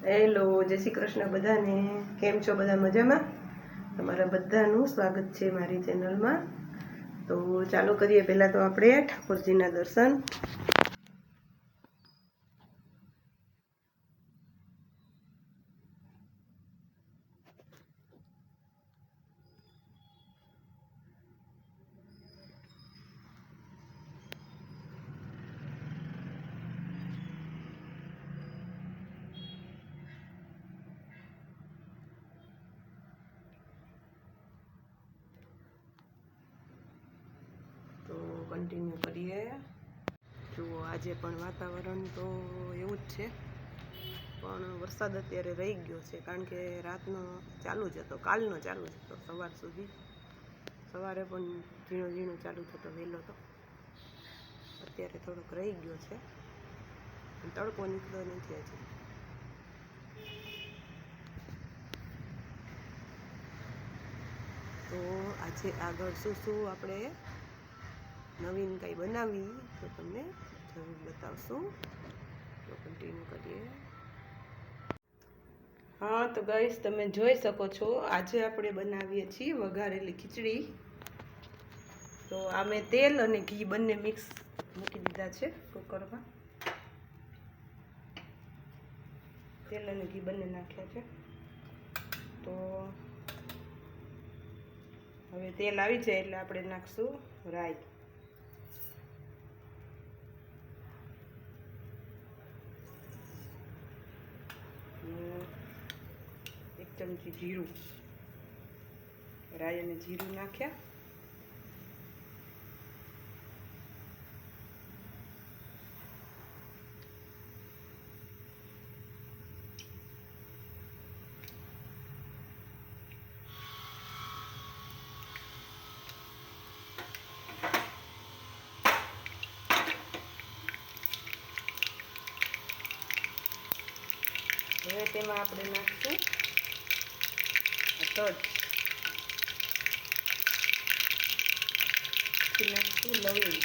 Hello, જય શ્રી કૃષ્ણ બધાને. કેમ છો બધા? મજામાં? તમારા બધાનું સ્વાગત છે મારી ચેનલમાં. તો ચાલુ કરીએ. પહેલાં તો આપણે ઠાકોરજીના દર્શન. તો કન્ટિન્યુ કરીએ. જુઓ, આજે પણ વાતાવરણ તો એવું જ છે, પણ વરસાદ અત્યારે રહી ગયો છે, કારણ કે રાતનો ચાલુ જ હતો, કાલનો ચાલુ જ હતો સવાર સુધી. સવારે પણ ઝીણો ઝીણો ચાલુ થતો વહેલો તો. અત્યારે થોડોક રહી ગયો છે, તડકો નીકળ્યો નથી હજી. તો આજે આગળ શું આપણે નવીન કંઈ બનાવી તો તમને જરૂર બતાવશું. તો કન્ટિન્યુ કરીએ. હા તો ગાઈસ, તમે જોઈ શકો છો, આજે આપણે બનાવીએ છીએ વઘારેલી ખીચડી. તો આ મેં તેલ અને ઘી બંને મિક્સ મૂકી દીધા છે કુકરમાં. તેલ અને ઘી બંને નાખ્યા છે. તો હવે તેલ આવી જાય એટલે આપણે નાખશું રાઈ. એક ચમચી જીરું. રાઈ અને જીરું નાખ્યા. હવે તેમાં આપણે નાખશું તજ. પછી નાખશું લવિંગ.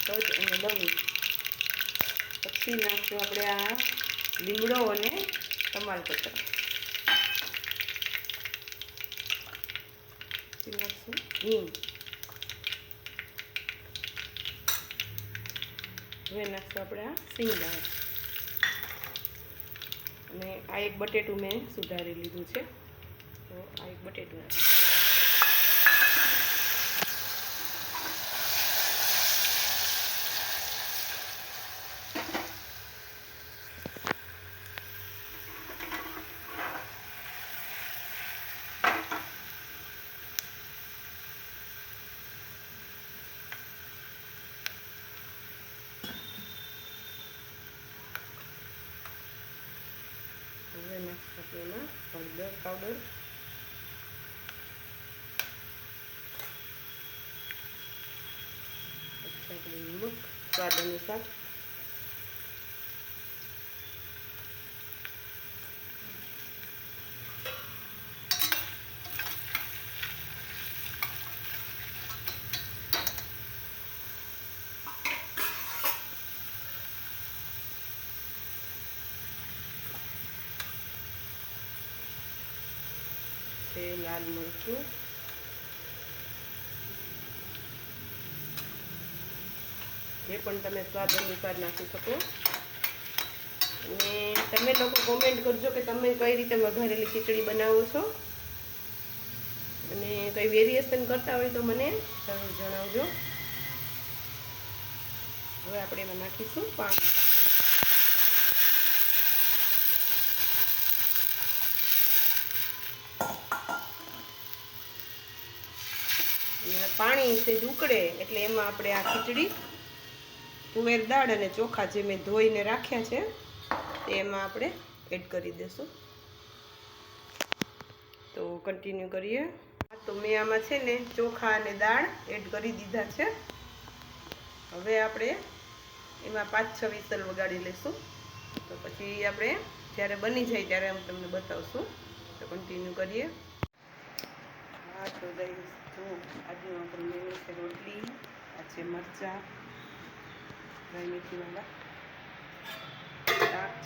તજ અને લવિંગ. પછી નાખશું આપણે આ લીમડો અને તમાલપત્ર. પછી નાખશું હિંગ. હવે નાખશું આપણે આ સિંગદાણા. અને આ એક બટેટું મેં સુધારી લીધું છે, તો આ એક બટેટું નાખીશું. હવે નાખશું એમાં હળદર પાવડર. પછી આપણે નમક સ્વાદ અનુસાર. લાલ મરચું. જે પણ તમે સ્વાદ અનુસાર નાખી શકો. અને તમે લોકો કોમેન્ટ કરજો કે તમે કઈ રીતે વઘારેલી ખીચડી બનાવો છો, અને કઈ વેરિએશન કરતા હોય તો મને જરૂર જણાવજો. હવે આપણે એમાં નાખીશું પાણી. પાણી સેજ ઉકળે એટલે એમાં આપણે આ ખીચડી, તુવેર દાળ અને ચોખા જે મેં ધોઈને રાખ્યા છે તે એમાં આપણે એડ કરી દઈશું. તો કન્ટિન્યુ કરીએ. તો મેં આમાં છે ને ચોખા અને દાળ એડ કરી દીધા છે. હવે આપણે એમાં 5-6 વિસલ વગાડી લઈશું. તો પછી આપણે જ્યારે બની જાય ત્યારે હું તમને બતાવશું. તો કન્ટિન્યુ કરીએ. હા તો ગાઈસ, જો આજનો આપણો મેનુ છે રોટલી, આ છે મરચાં ડ્રાય મેથીવાળા,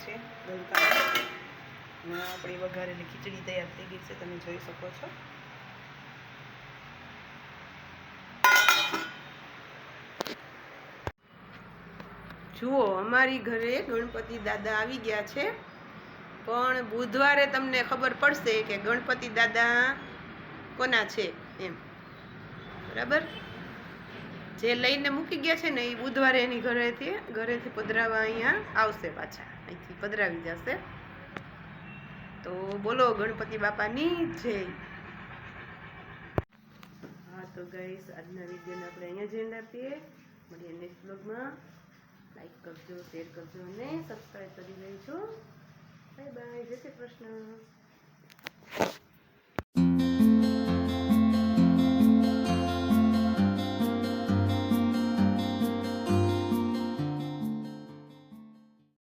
છે ગલકામાં. અને આપણી વઘારેલી ખીચડી તૈયાર થઈ ગઈ છે, તમે જોઈ શકો છો. જુઓ, અમારી ઘરે ગણપતિ દાદા આવી ગયા છે, પણ બુધવારે તમને ખબર પડશે કે ગણપતિ દાદા કોના છે એમ. બરાબર, જે લઈને મૂકી ગયા છે ને એ બુધવારે એની ઘરેથી પધરાવા અહીંયા આવશે, પાછા અહીંથી પધરાવી જશે. તો બોલો ગણપતિ બાપાની જય. હા તો ગાઈસ, આજના વિડીયોને આપણે અહીંયા જ એન્ડ આપીએ. મળીએ નેક્સ્ટ બ્લોગમાં. લાઈક કરજો, શેર કરજો અને સબસ્ક્રાઈબ કરી લેજો. બાય બાય, જય શ્રી કૃષ્ણ.